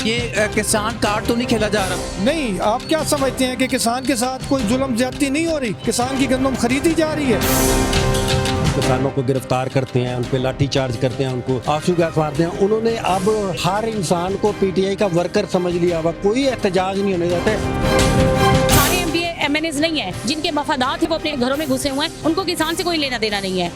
ये किसान कार्ड तो नहीं खेला जा रहा? नहीं, आप क्या समझते हैं कि किसान के साथ कोई जुल्म ज्यादती नहीं हो रही? किसान की गंदम खरीदी जा रही है। किसानों को गिरफ्तार करते हैं, उन पे लाठी चार्ज करते हैं, उनको आंसू गैस मारते हैं। उन्होंने अब हर इंसान को पीटीआई का वर्कर समझ लिया हुआ, कोई एहतजाज नहीं होने देते। सारे एमपीए एमएनएस नहीं है, जिनके मफादात है वो अपने घरों में घुसे हुए हैं, उनको किसान से कोई लेना देना नहीं है।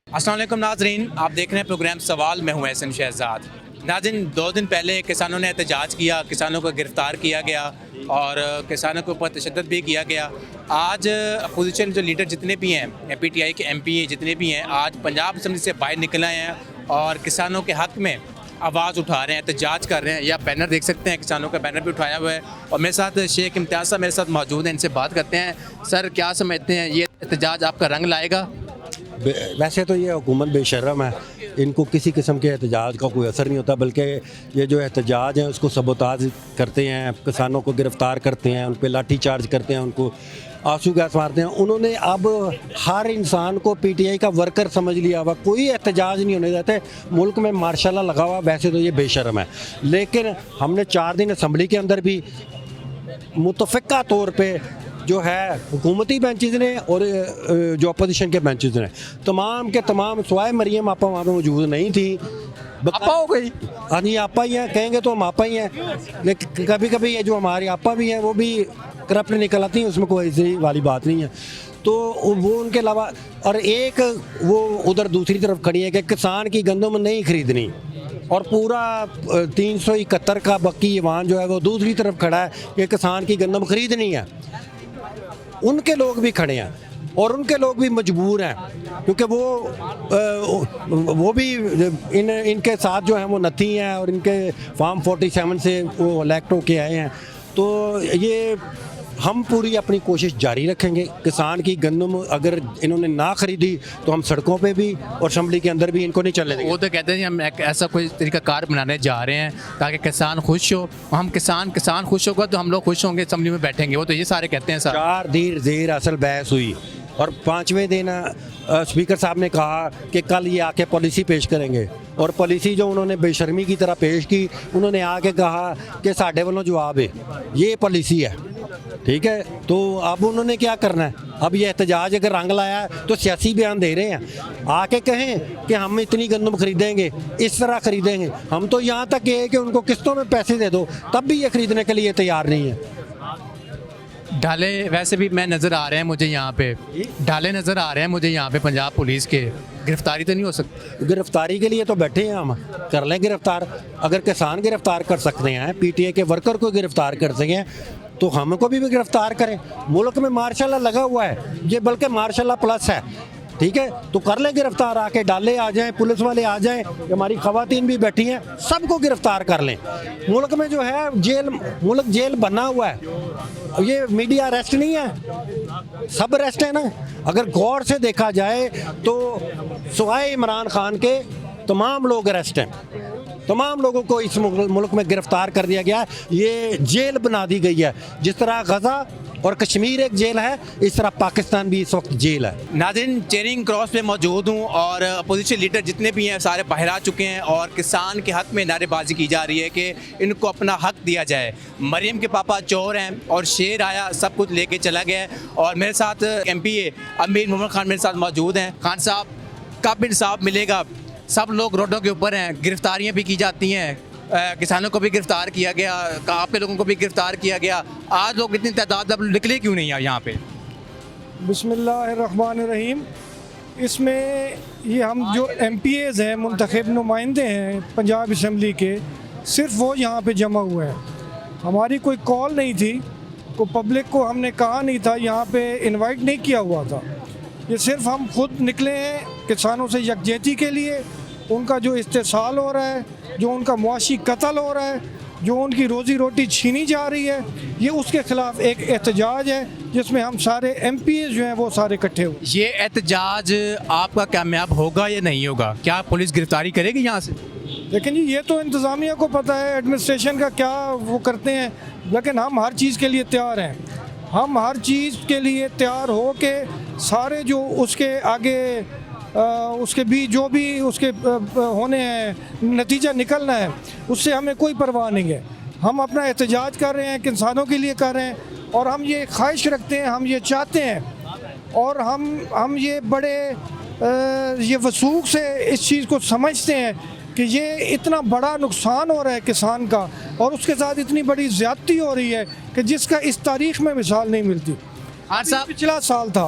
अस्सलाम वालेकुम नाजरीन, आप देख रहे हैं प्रोग्राम सवाल। मैं हूं एहसन शहजाद। नाज़रीन, 2 दिन पहले किसानों ने एहतजाज किया, किसानों को गिरफ्तार किया गया और किसानों के ऊपर तशद्दुद भी किया गया। आज अपोजिशन जो लीडर जितने भी हैं, पीटीआई के एमपी जितने भी हैं, आज पंजाब असम्बली से बाहर निकल आए हैं और किसानों के हक़ में आवाज़ उठा रहे हैं, एहतजाज कर रहे हैं। या बैनर देख सकते हैं, किसानों का बैनर भी उठाया हुआ है। और मेरे साथ शेख इम्तियाज़ साहब मेरे साथ मौजूद हैं, इनसे बात करते हैं। सर, क्या समझते हैं, ये एहतजाज आपका रंग लाएगा? वैसे तो ये हुकूमत बेशर्म है, इनको किसी किस्म के एहतजाज का कोई असर नहीं होता, बल्कि ये जो एहतजाज हैं उसको सबोताज करते हैं, किसानों को गिरफ्तार करते हैं, उन पे लाठी चार्ज करते हैं, उनको आंसू गैस मारते हैं। उन्होंने अब हर इंसान को पीटीआई का वर्कर समझ लिया हुआ, कोई एहतजाज नहीं होने देते। मुल्क में मार्शल लॉ लगा हुआ, वैसे तो ये बेशर्म है, लेकिन हमने 4 दिन असम्बली के अंदर भी मुतफ़िक़ा तौर पे जो है हुकूमती बेंचेस ने और जो अपोजिशन के बेंचेस ने तमाम के तमाम, सिवाय मरियम आपा वहाँ पे मौजूद नहीं थी। आपा हो गई? हाँ जी, आपा ही हैं, कहेंगे तो हम आपा ही हैं, लेकिन कभी कभी ये जो हमारे आपा भी हैं वो भी करप्ट निकल आती हैं, उसमें कोई ऐसी वाली बात नहीं है। तो वो उनके अलावा, और एक वो उधर दूसरी तरफ खड़ी है कि किसान की गंदम नहीं खरीदनी, और पूरा 371 का बक्की ईवान जो है वो दूसरी तरफ खड़ा है कि किसान की गंदम खरीदनी है। उनके लोग भी खड़े हैं और उनके लोग भी मजबूर हैं, क्योंकि वो भी इनके साथ जो हैं वो नथी हैं और इनके फार्म 47 से वो इलेक्ट होके आए हैं। तो ये हम पूरी अपनी कोशिश जारी रखेंगे। किसान की गंदम अगर इन्होंने ना खरीदी तो हम सड़कों पे भी और असम्बली के अंदर भी इनको नहीं चलने देंगे। वो तो कहते हैं हम एक ऐसा कोई तरीकाकार बनाने जा रहे हैं ताकि किसान खुश हो। हम किसान खुश होगा तो हम लोग खुश होंगे, असम्बली में बैठेंगे। वो तो ये सारे कहते हैं सर। 4 दिन देर असल बहस हुई और 5वें दिन स्पीकर साहब ने कहा कि कल ये आके पॉलिसी पेश करेंगे, और पॉलिसी जो उन्होंने बेशर्मी की तरह पेश की, उन्होंने आके कहा कि साढ़े वालों जवाब है, ये पॉलिसी है। ठीक है, तो अब उन्होंने क्या करना है? अब ये एहतजाज अगर रंग लाया है तो सियासी बयान दे रहे हैं, आके कहें कि हम इतनी गंदम खरीदेंगे, इस तरह खरीदेंगे। हम तो यहाँ तक ये है कि उनको किस्तों में पैसे दे दो, तब भी ये खरीदने के लिए तैयार नहीं है। ढाले वैसे भी मैं नज़र आ रहे हैं मुझे यहाँ पे, ढाले नज़र आ रहे हैं मुझे यहाँ पे पंजाब पुलिस के। गिरफ्तारी तो नहीं हो सकती? गिरफ्तारी के लिए तो बैठे हैं, हम कर लें गिरफ्तार। अगर किसान गिरफ्तार कर सकते हैं, पीटीआई के वर्कर को गिरफ्तार कर सकें, तो हमको भी गिरफ्तार करें। मुल्क में मार्शल लॉ लगा हुआ है, ये बल्कि मार्शल लॉ प्लस है। ठीक है, तो कर लें गिरफ्तार, आके डाले आ जाएं, पुलिस वाले आ जाएं, हमारी खवातीन भी बैठी हैं, सबको गिरफ्तार कर लें। मुल्क में जो है मुल्क जेल बना हुआ है, ये मीडिया अरेस्ट नहीं है, सब अरेस्ट है ना। अगर गौर से देखा जाए तो सिवाय इमरान खान के तमाम लोग अरेस्ट हैं, तमाम लोगों को इस मुल्क में गिरफ्तार कर दिया गया है। ये जेल बना दी गई है, जिस तरह गजा और कश्मीर एक जेल है, इस तरह पाकिस्तान भी इस वक्त जेल है। नाज़रीन, चेयरिंग क्रॉस पे मौजूद हूँ और अपोजिशन लीडर जितने भी हैं सारे बाहर आ चुके हैं और किसान के हक़ में नारेबाजी की जा रही है कि इनको अपना हक़ दिया जाए। मरियम के पापा चोर हैं और शेर आया सब कुछ लेके चला गया है। और मेरे साथ एमपी अमीर मोहम्मद खान मेरे साथ मौजूद हैं। खान साहब, कब इंसाफ मिलेगा? सब लोग रोडों के ऊपर हैं, गिरफ्तारियाँ भी की जाती हैं, किसानों को भी गिरफ्तार किया गया, आपके लोगों को भी गिरफ्तार किया गया। आज लोग इतनी तादाद अब निकले क्यों नहीं यहाँ पे? बिस्मिल्लाहिर्रहमानिर्रहीम। इसमें ये हम जो एमपीएज हैं, मुंतखब नुमाइंदे हैं पंजाब असम्बली के, सिर्फ वो यहाँ पे जमा हुए हैं। हमारी कोई कॉल नहीं थी, को पब्लिक को हमने कहा नहीं था, यहाँ पे इनवाइट नहीं किया हुआ था। ये सिर्फ हम खुद निकले हैं किसानों से यकजहती के लिए। उनका जो इस्तेसाल हो रहा है, जो उनका मुआशी कत्ल हो रहा है, जो उनकी रोज़ी रोटी छीनी जा रही है, ये उसके ख़िलाफ़ एक एहतजाज है जिसमें हम सारे एमपीए जो हैं वो सारे इकट्ठे हुए। ये एहतजाज आपका कामयाब होगा या नहीं होगा? क्या पुलिस गिरफ्तारी करेगी यहाँ से? लेकिन जी ये तो इंतज़ामिया को पता है, एडमिनिस्ट्रेशन का क्या वो करते हैं, लेकिन हम हर चीज़ के लिए तैयार हैं। हम हर चीज़ के लिए तैयार हो के सारे जो उसके आगे उसके बीच जो भी उसके होने हैं, नतीजा निकलना है, उससे हमें कोई परवाह नहीं है। हम अपना एहतजाज कर रहे हैं, किसानों के लिए कर रहे हैं, और हम ये ख्वाहिश रखते हैं, हम ये चाहते हैं, और हम ये बड़े ये वसूख से इस चीज़ को समझते हैं कि ये इतना बड़ा नुकसान हो रहा है किसान का, और उसके साथ इतनी बड़ी ज़्यादती हो रही है कि जिसका इस तारीख़ में मिसाल नहीं मिलती। हाँ साहब, पिछला साल था,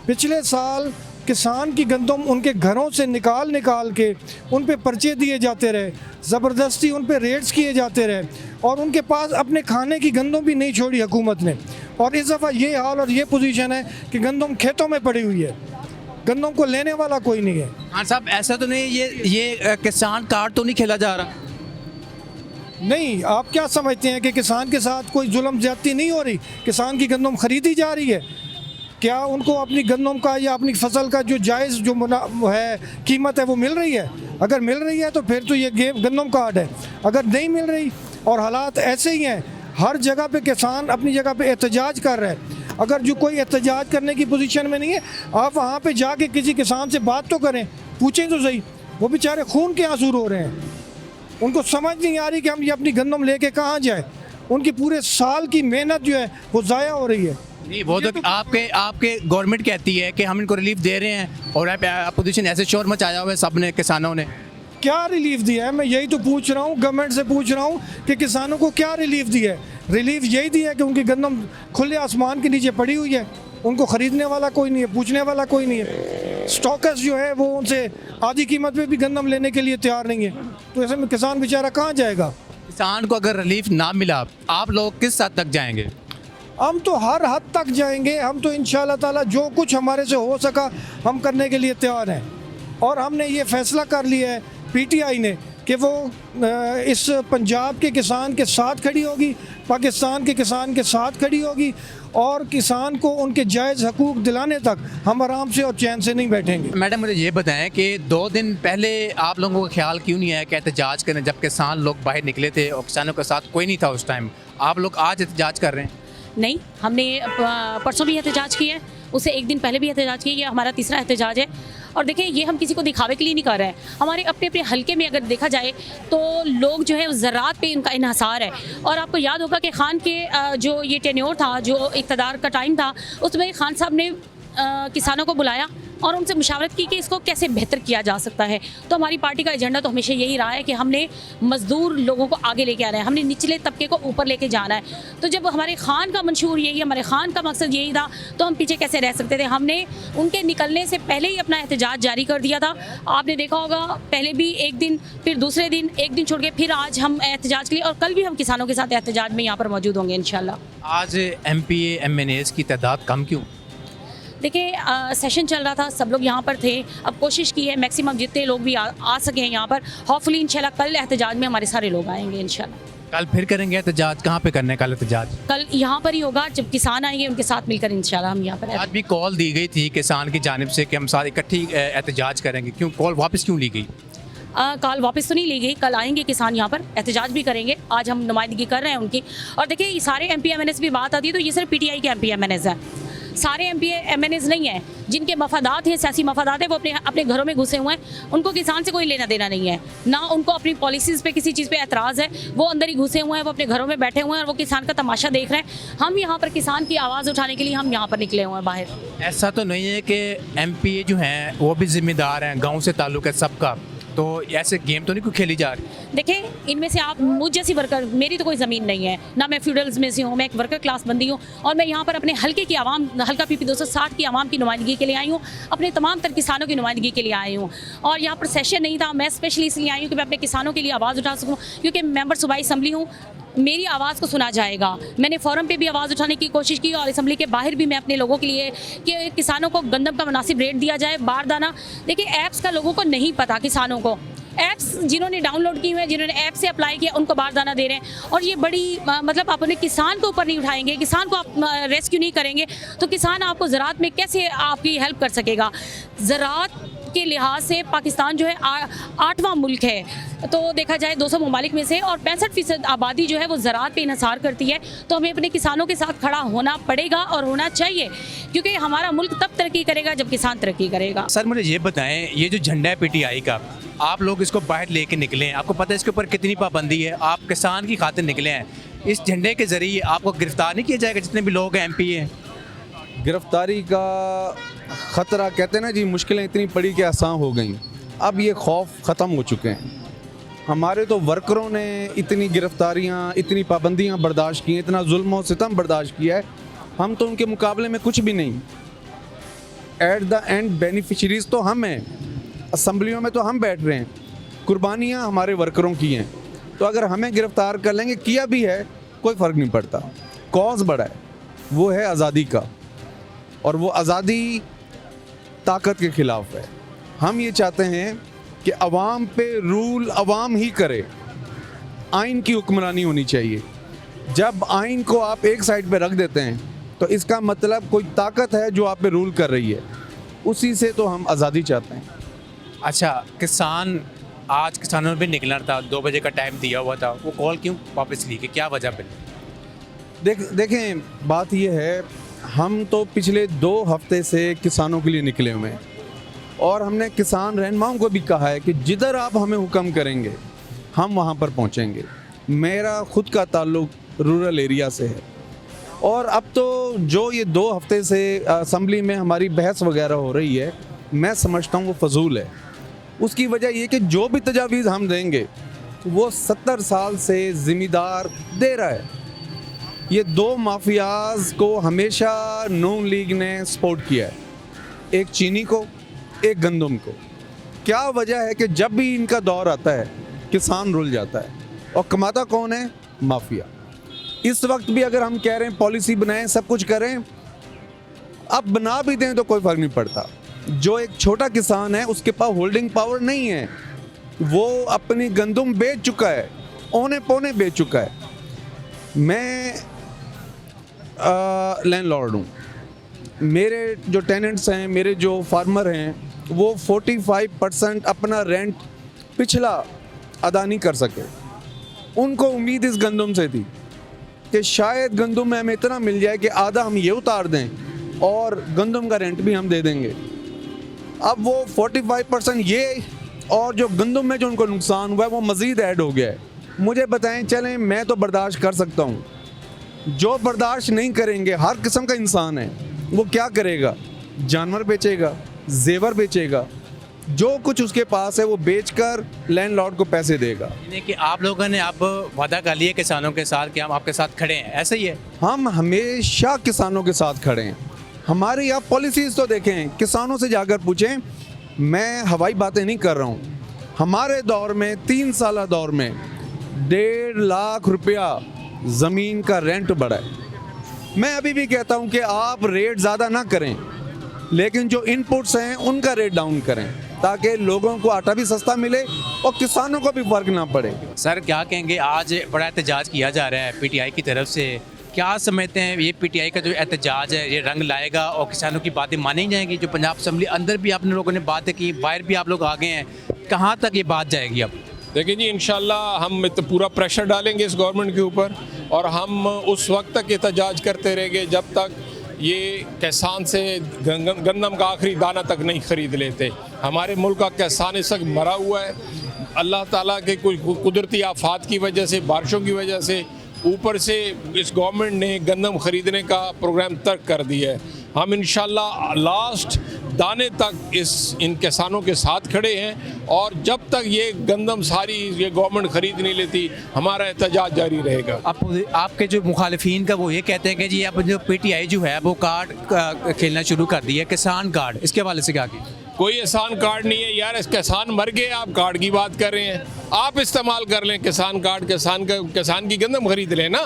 पिछले साल किसान की गंदम उनके घरों से निकाल के उन पे पर्चे दिए जाते रहे, ज़बरदस्ती उन पे रेड्स किए जाते रहे, और उनके पास अपने खाने की गंदम भी नहीं छोड़ी हुकूमत ने। और इस दफ़ा ये हाल और ये पोजीशन है कि गंदम खेतों में पड़ी हुई है, गंदम को लेने वाला कोई नहीं है। हाँ साहब, ऐसा तो नहीं, ये किसान कार्ड तो नहीं खेला जा रहा? नहीं, आप क्या समझते हैं कि किसान के साथ कोई जुल्म ज्यादती नहीं हो रही? किसान की गंदम खरीदी जा रही है, क्या उनको अपनी गंदम का या अपनी फसल का जो जायज़ जो है कीमत है वो मिल रही है? अगर मिल रही है तो फिर तो ये गंदम कार्ड है। अगर नहीं मिल रही और हालात ऐसे ही हैं, हर जगह पे किसान अपनी जगह पे एहतजाज कर रहे हैं। अगर जो कोई एहतजाज करने की पोजीशन में नहीं है, आप वहाँ पे जाके किसी किसान से बात तो करें, पूछें तो सही। वो बेचारे खून के आंसू रो रहे हैं, उनको समझ नहीं आ रही कि हम ये अपनी गंदम लेके कहाँ जाए। उनकी पूरे साल की मेहनत जो है वो ज़ाया हो रही है। नहीं, वो तो आपके गवर्नमेंट कहती है कि हम इनको रिलीफ दे रहे हैं, और अपोजिशन ऐसे शोर मचाया हुआ है सबने, किसानों ने। क्या रिलीफ दिया है? मैं यही तो पूछ रहा हूँ, गवर्नमेंट से पूछ रहा हूँ कि किसानों को क्या रिलीफ दिया है? रिलीफ यही दिया है कि उनकी गंदम खुले आसमान के नीचे पड़ी हुई है, उनको ख़रीदने वाला कोई नहीं है, पूछने वाला कोई नहीं है। स्टॉकर्स जो है वो उनसे आधी कीमत पे भी गंदम लेने के लिए तैयार नहीं है, तो ऐसे में किसान बेचारा कहाँ जाएगा? किसान को अगर रिलीफ ना मिला, आप लोग किस हद तक जाएंगे? हम तो हर हद तक जाएंगे। हम तो इंशाअल्लाह ताला जो कुछ हमारे से हो सका हम करने के लिए तैयार हैं, और हमने ये फैसला कर लिया है पीटीआई ने कि वो इस पंजाब के किसान के साथ खड़ी होगी, पाकिस्तान के किसान के साथ खड़ी होगी, और किसान को उनके जायज़ हकूक़ दिलाने तक हम आराम से और चैन से नहीं बैठेंगे। मैडम, मुझे ये बताएं कि 2 दिन पहले आप लोगों का ख्याल क्यों नहीं आया कि एहतजाज करें, जब किसान लोग बाहर निकले थे और किसानों के साथ कोई नहीं था उस टाइम? आप लोग आज एहतजाज कर रहे हैं? नहीं, हमने परसों भी एहतजाज किया है, उससे एक दिन पहले भी एहतजाज किया। ये हमारा तीसरा एहतजाज है। और देखिए, ये हम किसी को दिखावे के लिए नहीं कर रहे हैं। हमारे अपने अपने हलके में अगर देखा जाए तो लोग जो है उस ज़रात पे इनका इन्हसार है। और आपको याद होगा कि खान के जो ये टेन्योर था, जो इक़्तिदार का टाइम था, उसमें खान साहब ने किसानों को बुलाया और उनसे मुशावरत की कि इसको कैसे बेहतर किया जा सकता है। तो हमारी पार्टी का एजेंडा तो हमेशा यही रहा है कि हमने मज़दूर लोगों को आगे लेके आना है, हमने निचले तबके को ऊपर लेके जाना है। तो जब हमारे खान का मंशूर यही, हमारे खान का मकसद यही था, तो हम पीछे कैसे रह सकते थे? हमने उनके निकलने से पहले ही अपना एहतजाज जारी कर दिया था। आपने देखा होगा, पहले भी एक दिन, फिर दूसरे दिन, एक दिन छोड़ के फिर आज हम एहतजाज के लिए, और कल भी हम किसानों के साथ एहतजाज में यहाँ पर मौजूद होंगे इंशाल्लाह। आज MPA MNAs की तादाद कम क्यों? देखिए, सेशन चल रहा था, सब लोग यहाँ पर थे। अब कोशिश की है मैक्सिमम जितने लोग भी आ सकें यहाँ पर। होपफुली इंशाल्लाह कल एहतजाज में हमारे सारे लोग आएंगे इंशाल्लाह। कल फिर करेंगे एहतजाज? कहाँ पे करने का एहतजाज? कल यहाँ पर ही होगा, जब किसान आएंगे उनके साथ मिलकर इंशाल्लाह हम यहाँ पर। आज भी कॉल दी गई थी किसान की जानिब से कि हम सारे इकट्ठी एहतजाज करेंगे, क्यों कॉल वापस क्यों ली गई? कॉल वापस तो नहीं ली गई, कल आएंगे किसान यहाँ पर, एहतजाज भी करेंगे। आज हम नुमाइंदगी कर रहे हैं उनकी। और देखिए, ये सारे MP MNAs भी बात आती है तो ये सिर्फ PTI के MP MNAs हैं, सारे MP MNAs नहीं हैं। जिनके मफादात हैं, सियासी मफादात हैं, वो अपने घरों में घुसे हुए हैं। उनको किसान से कोई लेना देना नहीं है, ना उनको अपनी पॉलिसीज़ पे किसी चीज़ पे एतराज़ है। वो अंदर ही घुसे हुए हैं, वो अपने घरों में बैठे हुए हैं और वो किसान का तमाशा देख रहे हैं। हम यहाँ पर किसान की आवाज़ उठाने के लिए हम यहाँ पर निकले हुए हैं बाहर। ऐसा तो नहीं है कि MPA जो हैं वो भी जिम्मेदार हैं, गाँव से ताल्लुक़ है सबका, तो ऐसे गेम तो नहीं कोई खेली जा रही? देखिए, इनमें से आप मुझ जैसी वर्कर, मेरी तो कोई ज़मीन नहीं है, ना मैं फ्यूडल्स में से हूँ, मैं एक वर्कर क्लास बंदी हूँ, और मैं यहाँ पर अपने हल्के की आवाम, हल्का PP 260 की आवाम की नुमाइंदगी के लिए आई हूँ, अपने तमाम तर किसानों की नुमाइंदगी के लिए आई हूँ। और यहाँ पर सेशन नहीं था, मैं स्पेशली इसलिए आई हूँ कि मैं अपने किसानों के लिए आवाज़ उठा सकूँ, क्योंकि मेंबर सूबाई असम्बली हूँ, मेरी आवाज़ को सुना जाएगा। मैंने फोरम पे भी आवाज़ उठाने की कोशिश की और असम्बली के बाहर भी मैं अपने लोगों के लिए कि किसानों को गंदम का मुनासिब रेट दिया जाए, बारदाना। देखिए, ऐप्स का लोगों को नहीं पता, किसानों को ऐप्स जिन्होंने डाउनलोड की हुए हैं, जिन्होंने ऐप से अप्लाई किया, उनको बारदाना दे रहे हैं। और ये बड़ी मतलब आप अपने किसान को ऊपर नहीं उठाएंगे, किसान को आप रेस्क्यू नहीं करेंगे, तो किसान आपको ज़राअत में कैसे आपकी हेल्प कर सकेगा। ज़राअत के लिहाज से पाकिस्तान जो है 8वां मुल्क है, तो देखा जाए 200 ममालिक में से, और 65% आबादी जो है वो ज़राअत पे इन्हसार करती है। तो हमें अपने किसानों के साथ खड़ा होना पड़ेगा और होना चाहिए, क्योंकि हमारा मुल्क तब तरक्की करेगा जब किसान तरक्की करेगा। सर मुझे ये बताएं, ये जो झंडा है पीटीआई का, आप लोग इसको बाहर लेके निकले हैं, आपको पता है इसके ऊपर कितनी पाबंदी है, आप किसान की खातिर निकले हैं, इस झंडे के ज़रिए आपको गिरफ्तार नहीं किया जाएगा जितने भी लोग हैं MP हैं? गिरफ्तारी का ख़तरा, कहते हैं ना जी, मुश्किलें इतनी पड़ी कि आसान हो गई। अब ये खौफ ख़त्म हो चुके हैं। हमारे तो वर्करों ने इतनी गिरफ्तारियां, इतनी पाबंदियां बर्दाश्त की हैं, इतना जुल्म और सितम बर्दाश्त किया है, हम तो उनके मुकाबले में कुछ भी नहीं। एट द एंड बेनिफिशरीज तो हम हैं, असम्बलियों में तो हम बैठ रहे हैं, कुर्बानियाँ हमारे वर्करों की हैं। तो अगर हमें गिरफ़्तार कर लेंगे, किया भी है, कोई फ़र्क नहीं पड़ता। कॉज बड़ा है, वो है आज़ादी का, और वो आज़ादी ताकत के ख़िलाफ़ है। हम ये चाहते हैं कि अवाम पे रूल अवाम ही करे, आइन की हुक्मरानी होनी चाहिए। जब आइन को आप एक साइड पे रख देते हैं तो इसका मतलब कोई ताकत है जो आप पे रूल कर रही है, उसी से तो हम आज़ादी चाहते हैं। अच्छा, किसान आज किसानों ने भी निकलना था, 2 बजे का टाइम दिया हुआ था, वो कॉल क्यों वापस ली, कि क्या वजह पे? देखें, बात ये है, हम तो पिछले 2 हफ्ते से किसानों के लिए निकले हुए हैं, और हमने किसान रहनुमाओं को भी कहा है कि जिधर आप हमें हुक्म करेंगे हम वहाँ पर पहुँचेंगे। मेरा खुद का ताल्लुक़ रूरल एरिया से है, और अब तो जो ये 2 हफ्ते से असम्बली में हमारी बहस वगैरह हो रही है, मैं समझता हूँ वो फजूल है। उसकी वजह ये कि जो भी तजावीज़ हम देंगे वो 70 साल से ज़िम्मेदार दे रहा है। ये 2 माफियाज़ को हमेशा नून लीग ने सपोर्ट किया है, एक चीनी को, एक गंदम को। क्या वजह है कि जब भी इनका दौर आता है किसान रुल जाता है, और कमाता कौन है? माफिया। इस वक्त भी अगर हम कह रहे हैं पॉलिसी बनाएं, सब कुछ करें, अब बना भी दें तो कोई फ़र्क नहीं पड़ता। जो एक छोटा किसान है उसके पास होल्डिंग पावर नहीं है, वो अपनी गंदम बेच चुका है, औने पौने बेच चुका है। मैं लैंडलॉर्ड हूँ, मेरे जो टेनेंट्स हैं, मेरे जो फार्मर हैं, वो 45% अपना रेंट पिछला अदा नहीं कर सके। उनको उम्मीद इस गंदम से थी कि शायद गंदम में हमें इतना मिल जाए कि आधा हम ये उतार दें और गंदम का रेंट भी हम दे देंगे। अब वो 45% ये, और जो गंदम में जो उनको नुकसान हुआ है वो मज़ीद ऐड हो गया है। मुझे बताएं, चलें, मैं तो बर्दाश्त कर सकता हूँ, जो बर्दाश्त नहीं करेंगे, हर किस्म का इंसान है, वो क्या करेगा? जानवर बेचेगा, जेवर बेचेगा, जो कुछ उसके पास है वो बेचकर लैंडलॉर्ड को पैसे देगा। यानी कि आप लोगों ने अब वादा कर लिया किसानों के साथ कि हम आपके साथ खड़े हैं, ऐसा ही है? हम हमेशा किसानों के साथ खड़े हैं। हमारी आप पॉलिसीज़ तो देखें, किसानों से जाकर पूछें, मैं हवाई बातें नहीं कर रहा हूँ। हमारे दौर में, 3 साल दौर में 1.5 लाख रुपया ज़मीन का रेंट बढ़ा है। मैं अभी भी कहता हूँ कि आप रेट ज़्यादा ना करें, लेकिन जो इनपुट्स हैं उनका रेट डाउन करें, ताकि लोगों को आटा भी सस्ता मिले और किसानों को भी फ़र्क ना पड़े। सर क्या कहेंगे, आज बड़ा एहतजाज किया जा रहा है पीटीआई की तरफ से, क्या समझते हैं ये पीटीआई का जो एहतजाज है ये रंग लाएगा और किसानों की बातें मानी जाएंगी? जो पंजाब असम्बली अंदर भी आपने लोगों ने बातें की, बाहर भी आप लोग आ गए हैं, कहाँ तक ये बात जाएगी अब? देखिए जी, इंशाल्लाह हम तो पूरा प्रेशर डालेंगे इस गवर्नमेंट के ऊपर, और हम उस वक्त तक एहतजाज करते रहेंगे जब तक ये किसान से गंदम का आखिरी दाना तक नहीं ख़रीद लेते। हमारे मुल्क का किसान इस वक्त मरा हुआ है, अल्लाह ताला के कोई कुदरती आफात की वजह से, बारिशों की वजह से, ऊपर से इस गवर्नमेंट ने गंदम ख़रीदने का प्रोग्राम तर्क कर दिया है। हम इंशाल्लाह लास्ट दाने तक इन किसानों के साथ खड़े हैं, और जब तक ये गंदम सारी ये गवर्नमेंट ख़रीद नहीं लेती, हमारा एहतजाज जारी रहेगा। आपके जो मुखालिफिन का वो ये कहते हैं कि जी अब जो पीटीआई जो है वो कार्ड खेलना शुरू कर दिया है, किसान कार्ड, इसके हवाले से क्या की? कोई एहसान कार्ड नहीं है यार, किसान मर गए, आप कार्ड की बात कर रहे हैं। आप इस्तेमाल कर लें किसान कार्ड, किसान की गंदम खरीद लें ना,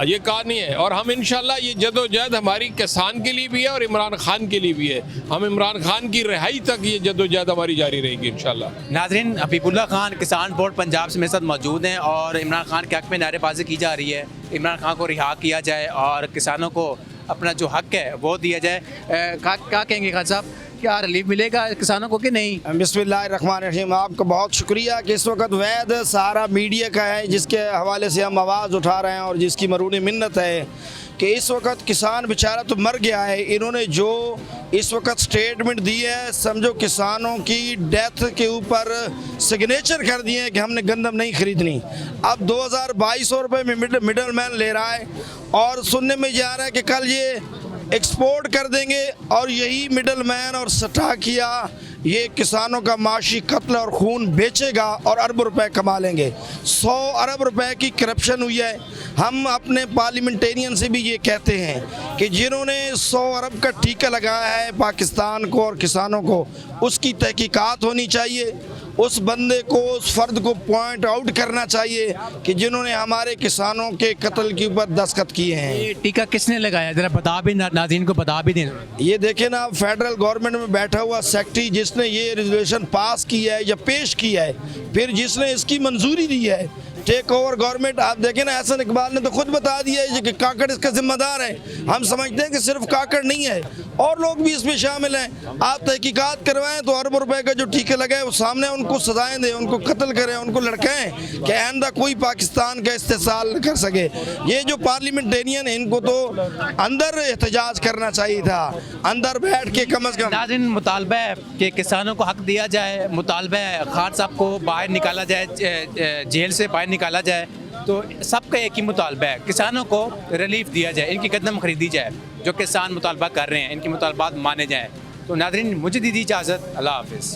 ये कहानी है। और हम इंशाल्लाह ये जदोजहद हमारी किसान के लिए भी है और इमरान खान के लिए भी है। हम इमरान खान की रिहाई तक ये जदोजहद हमारी जारी रहेगी इंशाल्लाह। नाजरीन, हबीबुल्लाह खान किसान बोर्ड पंजाब से मेरे साथ मौजूद हैं और इमरान खान के हक में नारेबाजी की जा रही है। इमरान खान को रिहा किया जाए और किसानों को अपना जो हक है वो दिया जाए। क्या कहेंगे खान साहब, क्या रिलीफ मिलेगा किसानों को कि नहीं? बिस्मिल्लाहिर्रहमानिर्रहीम। आपका बहुत शुक्रिया कि इस वक्त वैद सहारा मीडिया का है जिसके हवाले से हम आवाज़ उठा रहे हैं और जिसकी मरूनी मिन्नत है कि इस वक्त किसान बेचारा तो मर गया है। इन्होंने जो इस वक्त स्टेटमेंट दी है, समझो किसानों की डेथ के ऊपर सिग्नेचर कर दिए हैं कि हमने गंदम नहीं खरीदनी। अब 2200 रुपये में मिडल मैन ले रहा है और सुनने में जा रहा है कि कल ये एक्सपोर्ट कर देंगे और यही मिडल मैन और सटाकिया ये किसानों का माशी कत्ल और खून बेचेगा और अरबों रुपए कमा लेंगे। 100 अरब रुपए की करप्शन हुई है। हम अपने पार्लियामेंटेरियन से भी ये कहते हैं कि जिन्होंने 100 अरब का टीका लगाया है पाकिस्तान को और किसानों को, उसकी तहकीकात होनी चाहिए। उस बंदे को, उस फर्द को पॉइंट आउट करना चाहिए कि जिन्होंने हमारे किसानों के कत्ल के ऊपर दस्तखत किए हैं। ये टीका किसने लगाया, जरा बता भी नाज़रीन को बता भी दें। ये देखें ना, फेडरल गवर्नमेंट में बैठा हुआ सेक्रेटरी जिसने ये रेजोल्यूशन पास किया है या पेश किया है, फिर जिसने इसकी मंजूरी दी है, टेक ओवर गवर्नमेंट। आप देखें ना, एहसन इकबाल ने तो खुद बता दिया है कि काकड़ इसका जिम्मेदार है। हम समझते हैं कि सिर्फ काकड़ नहीं है, और लोग भी इसमें शामिल हैं। आप तहकीकात करवाएं तो अरबों रुपए का जो टीके लगाए वो सामने, उनको सजाएं दें, उनको कत्ल करें, उनको लड़काएं कि आइंदा कोई पाकिस्तान का इस्तेसाल कर सके। ये जो पार्लियामेंटेरियन है इनको तो अंदर एहतजाज करना चाहिए था, अंदर बैठ के कम अज़ कम। नाज़रीन, मुतालबा है कि किसानों को हक दिया जाए, मुतालबा है खान साहब को बाहर निकाला जाए, जेल से बाहर निकाला जाए। तो सबका एक ही मुतालबा है, किसानों को रिलीफ दिया जाए, इनकी गंदम खरीदी जाए। जो किसान मुतालबा कर रहे हैं इनके मुतालबात माने जाएँ। तो नाज़रीन, मुझे दीजिए इजाज़त, अल्लाह हाफ़िज़।